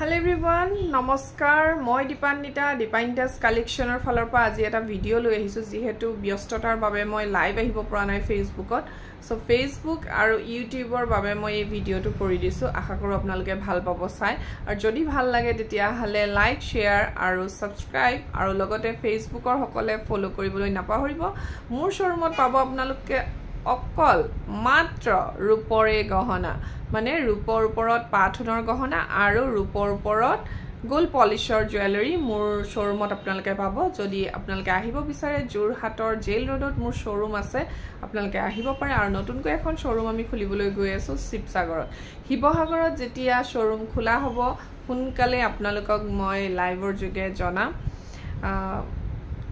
Hello everyone, নমস্কাৰ মই দীপান্বিতা দীপান্বিতাস কালেকশনৰ ফালৰ পৰা আজি এটা ভিডিও লৈ আহিছো যিহেতু ব্যস্ততাৰ বাবে মই লাইভ আহিব পৰা নাই ফেসবুকত সো ফেসবুক আৰু ইউটিউবৰ বাবে মই এই ভিডিওটো কৰি দিছো আশা কৰো আপোনালোকে ভাল পাব চাই আৰু যদি ভাল লাগে তেতিয়া হলে লাইক শেয়াৰ আৰু সাবস্ক্ৰাইব আৰু লগতে ফেসবুকৰ সকলে ফলো কৰিবলৈ নাপাহৰিব মোৰ শ্বৰুমত পাব আপোনালোকে অকল মাত্ৰ ৰূপৰে গহনা মানে ৰূপৰ ওপৰত পাথনৰ গহনা আৰু ৰূপৰ ওপৰত গোল্ড পলিশৰ জুৱেলাৰী মোৰ শ্বৰুমত আপোনালোকে পাব যদি আপোনালোকে আহিব বিচাৰে জোৰহাটৰ জেল ৰোডত মোৰ শ্বৰুম আছে আপোনালোকে আহিব পাৰে আৰু নতুনকৈ এখন শ্বৰুম আমি খুলিবলৈ গৈ আছো শিৱসাগৰত শিৱসাগৰত যেতিয়া শ্বৰুম খোলা হ'ব সোনকালে আপোনালোকক মই লাইভৰ যোগে জনাম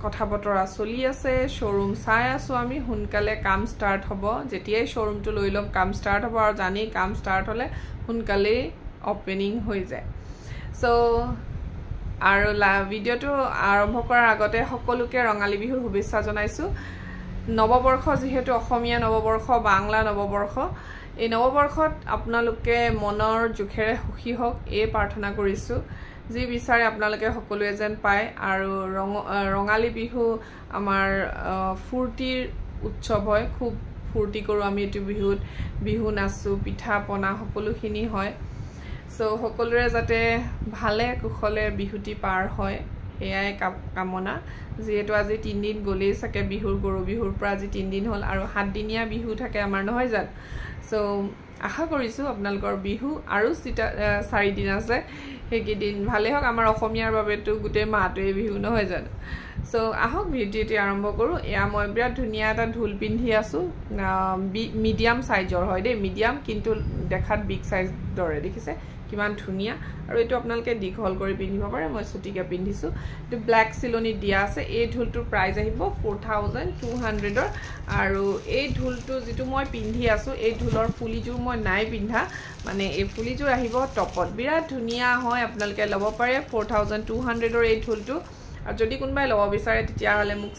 কথা বতৰা চলি আছে শ্বৰুম চাই আছো আমি সোনকালে কাম ষ্টাৰ্ট হ'ব যেতিয়াই শ্বৰুমটো লৈ লম কাম ষ্টাৰ্ট হ'ব আৰু জানি কাম ষ্টাৰ্ট হ'লে সোনকালে ওপেনিং হৈ যায় সো আৰু ভিডিওটো আৰম্ভ কৰাৰ আগতে সকলোকে ৰঙালী বিহুৰ শুভেচ্ছা জনাইছো নৱবৰ্ষ যেহেতু অসমীয়া নৱবৰ্ষ বাংলা নৱবৰ্ষ এই নৱবৰ্ষত আপোনালোকে মনৰ জুখেৰে সুখী হওক এই প্ৰাৰ্থনা কৰিছো যি বিচাৰে আপোনালোকে সকলোৱে যেন পায় আৰু ৰঙালী বিহু আমাৰ ফুৰ্তিৰ উৎসৱ হয় খুব ফুৰ্তি কৰো আমি এটো বিহু নাচো পিঠা পনা সকলোখিনি হয় সো সকলোৰে যাতে ভালে কুশলে বিহুটি পাৰ হয় এয়াই কামনা যেহেতু আজি 3 দিন গলেই সকে বিহুৰ গৰু বিহুৰ পৰা আজি 3 দিন হল আৰু 7 দিনীয়া বিহু থাকে আমাৰ নহয় জান সো আশা কৰিছো আপোনালোকৰ বিহু আৰু 4 দিন আছে হেকিদিন ভালে হক আমাৰ অসমীয়াৰ বাবেটো গুটে মাহটোৱে বিহু নহয় জান সো আহক ভিডিওটি আৰম্ভ কৰো এয়া মই বিৰাট ধুনিয়া এটা ঢোল পিন্ধি আছো মিডিয়াম সাইজৰ হয় দে মিডিয়াম কিন্তু দেখাত বিগ সাইজ দৰে দেখিছে কিমান ধুনিয়া আৰু এটো আপোনালোকে দীঘল কৰি পিন্ধিব পাৰে মই ছুটিকে পিন্ধিছো এটো ব্ল্যাক সিলনি দিয়া আছে এই ঢোলটোৰ প্ৰাইস আহিব 4200 আৰু এই ঢোলটো যেটো মই পিন্ধি আছো এই ঢোলৰ ফুলিজোৰ মই নাই পিন্ধা মানে এই ফুলিজোৰ আহিব টপত বিৰাট ধুনিয়া হয় আপোনালোকে লব পাৰে 4200 ৰ এই ঢোলটো আৰু যদি কোনবাই লব বিচাৰে তেতিয়া হলে মোক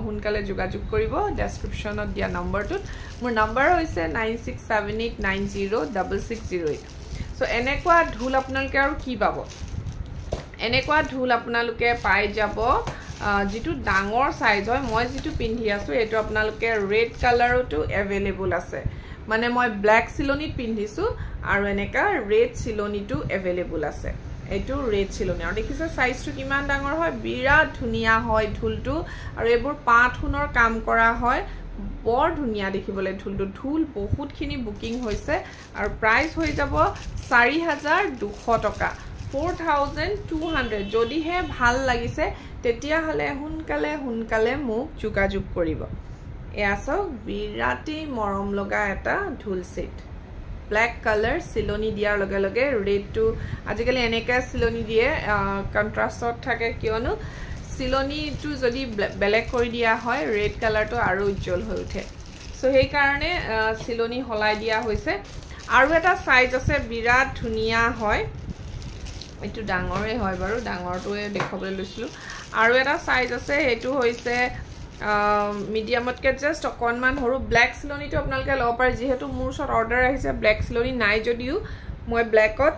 হুনকালে যোগাযোগ কৰিব ডেসক্ৰিপচনত দিয়া নম্বৰটোত মোৰ নম্বৰ হৈছে 9678906608 সো এনেকুৱা ঢোল আপোনালোকে আৰু কি পাব এনেকুৱা ঢোল আপোনালোকে পাই যাব যেটো ডাঙৰ সাইজ হয় মই যেটো পিন্ধি আছো এটো আপোনালোকে ৰেড কালাৰটো अवेलेबल আছে মানে মই ব্ল্যাক সিলনিত পিন্ধিছো আৰু এনেকা ৰেড সিলনিটো अवेलेबल আছে এটো ৰেড সিলনি আৰু দেখিছে সাইজটো কিমান ডাঙৰ হয় বিৰাট ধুনিয়া হয় ঢোলটো আৰু এবোৰ পাথুনৰ কাম কৰা হয় বৰ ধুনিয়া দেখিবলৈ ঢোল বহুতখিনি বুকিং হৈছে আৰু প্ৰাইস হৈ যাব 4200 টকা 4200 যদি হে ভাল লাগিছে তেতিয়া হলে হুনকালে মোক যোগাযোগ কৰিব এয়া সব বিৰাটি মৰম লগা এটা ঢোল সেট ব্ল্যাক কালাৰ সিলনি দিয়াৰ লগে লগে ৰেড টু আজিকালি এনেকা সিলনি দিয়ে কন্ট্ৰাষ্টত থাকে কিয়নো সিলনি টু যদি ব্ল্যাক কৰি দিয়া হয় ৰেড কালাৰটো আৰু উজ্জ্বল হৈ উঠে সো সেই কাৰণে সিলনি হলাই দিয়া হৈছে আৰু এটা সাইজ আছে বিৰাট ধুনিয়া হয় এটো ডাঙৰে হয় বাৰু ডাঙৰটোৱে দেখাবলৈ লৈছিলো আৰু এটা সাইজ আছে এটো হৈছে মিডিয়ামতকে জাস্ট অকনমান হৰু ব্ল্যাক সিলনিটো আপোনালোকে লব পাৰে যেহেতু মোৰ শট অৰ্ডাৰ আহিছে ব্ল্যাক সিলনি নাই যদিও মই ব্ল্যাকত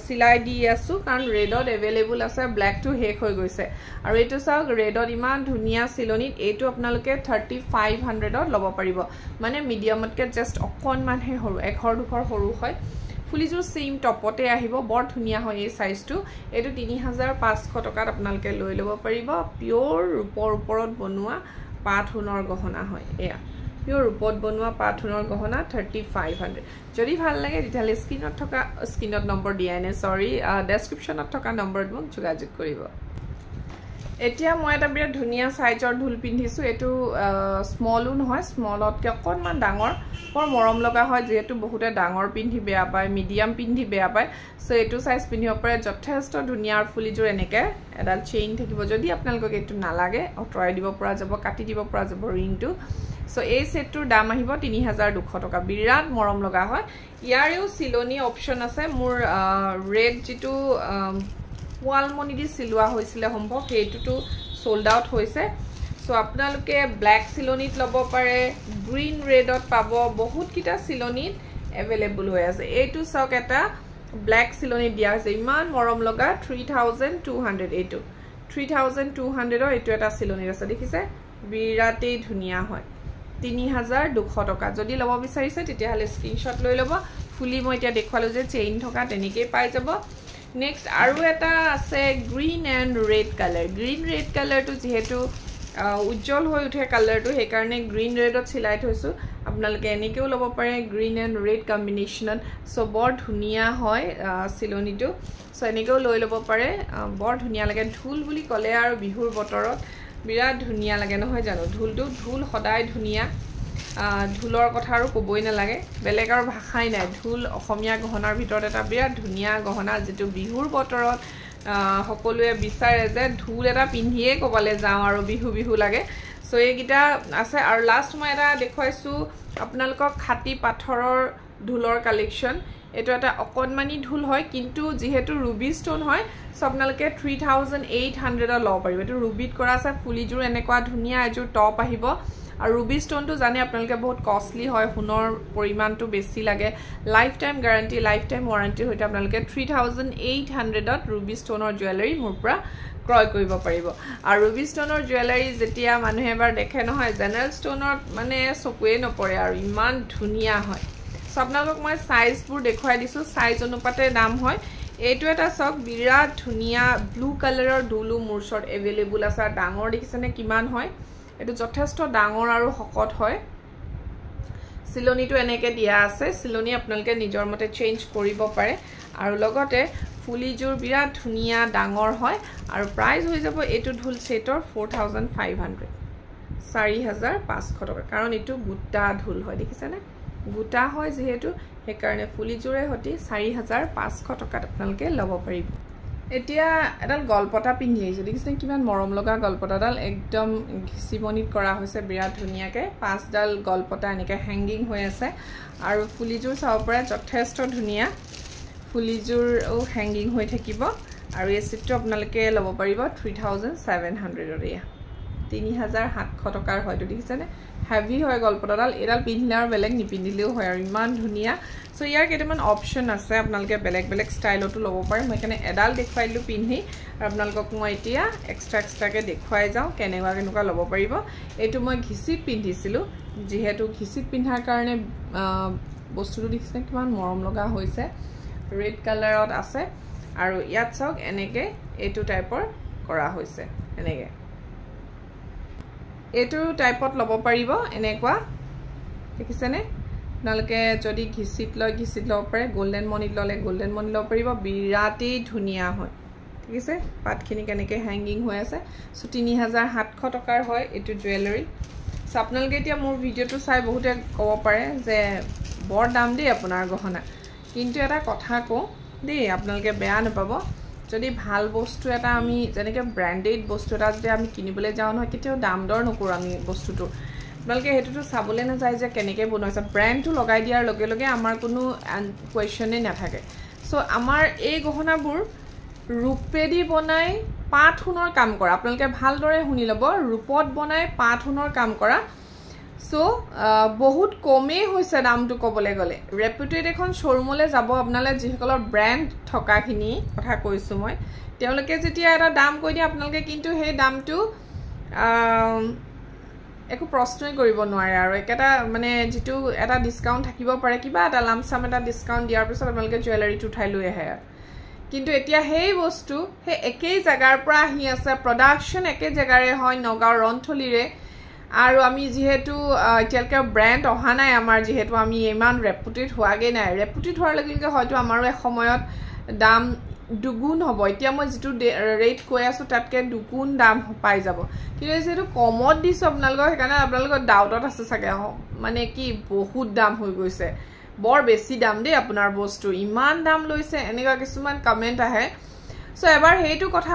সিলাই দি আছো কাৰণ ৰেডত अवेलेबल আছে ব্ল্যাকটো হেক হৈ গৈছে আৰু এটো চাওক ৰেডত ইমান ধুনিয়া সিলনিত এটো আপোনালোকে 3500 ত লব পাৰিব মানে মিডিয়ামতকে জাস্ট অকনমান হে হৰু এখৰ দুখৰ হৰু হয় ফুলিজোৰ সেম টপতে আহিব বৰ ধুনিয়া হয় এই সাইজটো এটো 3500 টকাত আপোনালোকে লৈ লব পাৰিব পিওৰ ৰূপৰ ওপৰত বনোৱা পাথুনৰ গহনা হয় এয়া পিওৰ ৰূপত বনোৱা পাথুনৰ গহনা 3500 যদি ভাল লাগে তেতিয়ালে স্ক্ৰিনত নম্বৰ দিয়া নাই সৰি ডেসক্ৰিপচনত থকা নম্বৰত মোক যোগাযোগ কৰিব এতিয়া মই এটা বিৰাট ধুনিয়া সাইজৰ ঢোল পিন্ধিছো এটো স্মলও নহয় স্মলতকে অকনমান ডাঙৰ বৰ মৰম লগা হয় যেহেতু বহুতে ডাঙৰ পিন্ধি বেয়া পায় মিডিয়াম পিন্ধি বেয়া পায় সো এটো সাইজ পিন্ধিব পাৰে যথেষ্ট ধুনিয়া ফুলিজোৰ এনেকে এডাল চেইন থাকিব যদি আপোনালোকক এটো নালাগে অটৰাই দিব পৰা যাব কাটি দিব পৰা যাব ৰিংটো সো এই সেটটোৰ দাম আহিব 3200 টকা বিৰাট মৰম লগা হয় ইয়াৰেও সিলনি অপচন আছে মোৰ ৰেড যেটো ওয়ালমনি দি সিলোৱা হৈছিল সম্ভৱ হেতুটো সোল্ড আউট হৈছে সো আপোনালোকে ব্ল্যাক সিলনিত লব পাৰে গ্ৰীন ৰেডত পাব বহুত কিটা সিলনিত अवेलेबल হৈ আছে এইটো সক এটা ব্ল্যাক চিলনি দিয়া হৈছে ইমান মৰম লগা 3200 এইটো 3200 ৰ এইটো এটা চিলনি আছে দেখিছে বিৰাটেই ধুনিয়া হয় 3200 টকা যদি লব বিচাৰিছে তেতিয়া হলে স্ক্ৰিনশ্বট লৈ লব ফুলি মই এতিয়া দেখুৱালো যে চেইন থকা তেনেকৈ পাই যাব নেক্সট আৰু এটা আছে green and red colour green red কালাৰটো যেহেতু উজ্জ্বল হৈ উঠে কালাৰটো সেই কাৰণে গ্ৰীন ৰেডত চিলাই থৈছো আপোনালোকে এনেকেও লব পাৰে গ্ৰীন এণ্ড ৰেড কম্বিনেশ্যনত সো বৰ ধুনিয়া হয় চিলনিটো সো এনেকেও লৈ লব পাৰে বৰ ধুনিয়া লাগে ঢোল বুলি ক'লে আৰু বিহুৰ বতৰত বিৰাট ধুনিয়া লাগে নহয় জানো ঢোলটো ঢোল সদায় ধুনিয়া ঢোলৰ কথা আৰু ক'বই নালাগে বেলেগ আৰু ভাষাই নাই ঢোল অসমীয়া গহনাৰ ভিতৰত এটা বিৰাট ধুনিয়া গহনা যেটো বিহুৰ বতৰত সকলোৱে বিচাৰে যে ঢোল এটা পিন্ধিয়ে ক'বলে যাওঁ আৰু বিহু বিহু লাগে সো এইগিটা আছে আৰু লাষ্ট মই এটা দেখুৱাইছো আপোনালোকক খাটি পাথৰৰ ঢোলৰ কালেকশ্যন এটো এটা অকনমানি ঢোল হয় কিন্তু যেহেতু ৰুবি স্টোন হয় সো আপোনালোকে 3800 লব পাৰিব এটো ৰুবিত কৰা আছে ফুলিজুৰ এনেকুৱা ধুনিয়া এজুৰ টপ আহিব আৰু ৰুবি স্টোনটো জানে আপোনালোকে বহুত কষ্টলি হয় সোণৰ পৰিমাণটো বেছি লাগে lifetime guarantee lifetime warranty হইতে আপোনালোকে 3800 ত ৰুবি স্টোনৰ জুৱেলাৰী মোৰ পৰা ক্ৰয় কৰিব পাৰিব আৰু ৰুবি স্টোনৰ জুৱেলাৰী যেতিয়া মানুহে এবাৰ দেখে নহয় জেনেৰেল স্টোনৰ মানে চকুৱে নপৰে আৰু ইমান ধুনিয়া হয় সো আপোনালোকক মই সাইজবোৰ দেখুৱাই দিছো সাইজ অনুপাতে দাম হয় এইটো এটা সক বিৰাট ধুনিয়া ব্লু কালাৰৰ দুলু মোৰ ওচৰত এভেইলেবল আছে ডাঙৰ দেখিছেনে কিমান হয় এটো যথেষ্ট ডাঙৰ আৰু হকত হয় চিলনিটো এনেকে দিয়া আছে চিলনি আপোনালোকে নিজৰ মতে চেঞ্জ কৰিব পাৰে আৰু লগতে ফুলিজুৰ বিৰাট ধুনিয়া ডাঙৰ হয় আৰু প্ৰাইস হৈ যাব এটো ঢোল সেটৰ 4500 4500 টকা কাৰণ এটো গুটা ঢোল হয় দেখিছেনে গুটা হয় যেহেতু সেই কাৰণে ফুলিজুৰে হতি 4500 টকাত আপোনালোকে লব পাৰিব এতিয়া এডাল গলপটা পিন্ধি আহিছে দেখিছেন কিমান মৰম লগা গলপটাডাল একদম ঘিচিবনিত কৰা হৈছে বিৰাট ধুনিয়াকে পাঁচডাল গলপটা এনেকে হ্যাঙ্গিং হৈ আছে আৰু ফুলিজুৰ চাও পৰা যথেষ্ট ধুনিয়া ফুলিজুৰ হ্যাঙ্গিং হৈ থাকিব আৰু এই সেটটো আপোনালোকে লব পাৰিব 3700 ৰ 3700 টকাৰ হয়তো দেখিছেনে হেভি হয় গলপটাডাল এডাল পিন্ধিলে আৰু বেলেগ নিপিন্ধিলেও হয় আৰু ইমান ধুনিয়া সো ইয়াৰ কেইটামান অপচন আছে আপোনালোকে বেলেগ বেলেগ ষ্টাইলতো লব পাৰে মই এখানে এডাল দেখুৱাইলো পিন্ধি আৰু আপোনালোকক মই এতিয়া এক্সট্ৰাকে দেখুৱাই যাওঁ কেনেকুৱা লব পাৰিব এটো মই ঘিচিত পিন্ধিছিলো যেহেতু ঘিচিত পিন্ধাৰ কাৰণে বস্তুটো দেখিছেনে কিমান মৰম লগা হৈছে ৰেড কালাৰত আছে আৰু ইয়াত চাওক এনেকে এটো টাইপৰ কৰা হৈছে এনেকে এটো টাইপত লব পাৰিব এনেকুৱা দেখিছেনে নালকে যদি ঘিচিত লব পাৰে গোল্ডেন মনিত ললে গোল্ডেন মনি লব পাৰিব বিৰাটেই ধুনিয়া হয় ঠিক আছে পাতখিনি কেনেকে হ্যাঙ্গিং হৈ আছে সো 3700 টকাৰ হয় এটো জুৱেলাৰী সো আপোনালোকে এতিয়া মোৰ ভিডিওটো চাই বহুতে ক'ব পাৰে যে বৰ দাম দেই আপোনাৰ গহনা কিন্তু এটা কথা কও দেই আপোনালোকে বেয়া নাপাব যদি ভাল বস্তু এটা আমি যেনেকে ব্র্যান্ডেড বস্তু এটা যদি আমি কিনিবলৈ যাও নহয় কেতিয়াও দাম দৰ নকৰো আমি বস্তুটো আপোনালোকে হেতুটো চাবলে না যায় যে কেনেকে বনাইছে ব্র্যান্ডটো লগাই দিয়াৰ লগে লগে আমাৰ কোনো কোৱেশ্চনে নাথাকে সো আমাৰ এই গহনাবোৰ ৰূপেদি বনাই পাট সোণৰ কাম কৰা আপোনালোকে ভালদৰে শুনি লব ৰূপত বনাই পাট সোণৰ কাম কৰা সো বহুত কমে হৈছে দামটো কবলে গলে ৰেপুটেড এখন শোৰুমলে যাব আপোনালে যিসকলৰ ব্র্যান্ড থকাখিনি কথা কৈছো মই তেওঁলোকে যেতিয়া এটা দাম কৈ দিয়ে আপোনালোকে কিন্তু সেই দামটো একো প্ৰশ্নই কৰিব নোৱাৰে আৰু একটা মানে যেটো এটা ডিসকাউন্ট থাকিব পাৰে কিবা এটা লামসাম এটা ডিসকাউন্ট দিয়াৰ পিছত আপোনালোকে জুৱেলাৰীটো উঠাই লৈ আহে কিন্তু এতিয়া সেই বস্তু হে একেই জাগাৰ পৰা আহি আছে প্ৰডাকশন একে জাগাৰে হয় নগাঁও ৰন্থলিৰে আৰু আমি যেহেতু এতিয়ালকে ব্ৰ্যান্ড অহা নাই আমাৰ যেহেতু আমি ইমান ৰেপুটেড হোৱাগে নাই ৰেপুটেড হোৱাৰ লগে হয়তো আমাৰো এক সময়ত দাম দুগুণ হ'ব এতিয়া মই যেটো ৰেট কৈ আছো তাতকে দুগুণ দাম পাই যাব কিন্তু যেটো কমত দিছ আপোনালোকৰ সেইকাৰণে আপোনালোকৰ ডাউটত আছে চাগে মানে কি বহুত দাম হৈ গৈছে বৰ বেছি দাম দেই আপোনাৰ বস্তু ইমান দাম লৈছে এনেকুৱা কিছুমান কমেন্ট আহে সো এবাৰ হেইটো কথা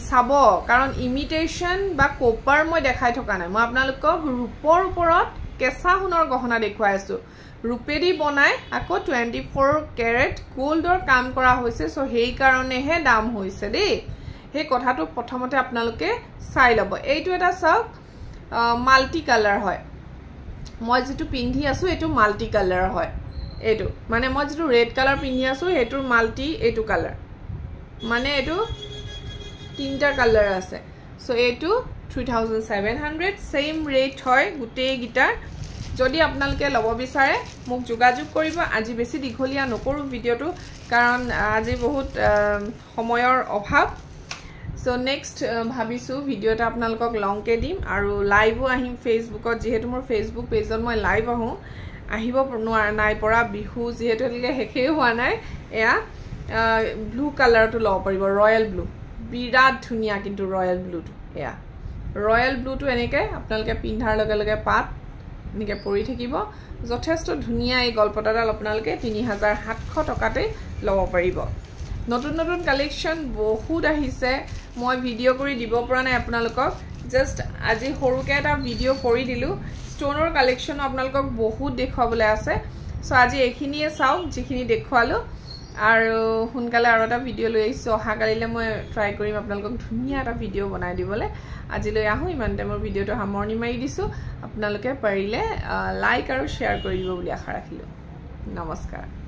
চাব কাৰণ ইমিটেশন বা কপাৰ মই দেখাই থকা নাই মই আপোনালোকক ৰূপৰ ওপৰত কেঁচা সোণৰ গহনা দেখুৱাই আছো ৰূপেদি বনাই আকৌ 24 ক্যাৰেট গোল্ডৰ কাম কৰা হৈছে সো হেই কাৰণেহে দাম হৈছে দেই হে কথাটো প্ৰথমতে আপোনালোকে চাই লব এইটো এটা চাওক মাল্টি কালাৰ হয় মই যেটো পিন্ধি আছো এটো মাল্টি কালাৰ হয় এইটো মানে মই যেটো ৰেড কালাৰ পিন্ধি আছো হেতুৰ মাল্টি এইটো কালাৰ মানে এইটো তিনটা কালাৰ আছে সো এইটো 3700 সেম ৰেট হয় গুটে গিটাৰ যদি আপোনালোকে লব বিচাৰে মোক যোগাযোগ কৰিব আজি বেছি দীঘলীয়া নকৰো ভিডিওটো কাৰণ আজি বহুত সময়ৰ অভাৱ সো নেক্সট ভাবিছো ভিডিওটা আপোনালোকক লংকে দিম আৰু লাইভও আহিম ফেসবুকত যেহেতু মোৰ ফেসবুক পেজত মই লাইভ আহো আহিব নাই পৰা বিহু যেহেতু এলকে হেখে হোৱা নাই এয়া ব্লু কালাৰটো লব পাৰিব ৰয়েল ব্লু বিৰাট ধুনিয়া কিন্তু ৰয়েল ব্লুটো এয়া ৰয়েল ব্লুটো এনেকে আপোনালোকে পিন্ধাৰ লগে লগে পাত এনেকে পৰি থাকিব যথেষ্ট ধুনিয়া এই গলপটাডাল আপোনালোকে 3700 টকাতে লব পাৰিব নতুন নতুন কালেকশন বহুত আহিছে মই ভিডিও কৰি দিব পৰা নাই আপোনালোকক জাস্ট আজি সৰুকে এটা ভিডিও কৰি দিলু ষ্টনৰ কালেকশন আপোনালোকক বহুত দেখাবলৈ আছে সো আজি এখিনিয়ে চাও যিখিনি দেখালো আৰু হুনকালে আৰু এটা ভিডিও লৈ আহিছো অহা কালিলে মই ট্ৰাই কৰিম আপোনালোকক ধুনিয়া এটা ভিডিও বনাই দিবলৈ আজি লৈ আহো ইমানতে মোৰ ভিডিওটো সামৰণি মাৰি দিছো আপোনালোকে পাৰিলে লাইক আৰু শেয়াৰ কৰি দিব বুলি আশা ৰাখিলো নমস্কাৰ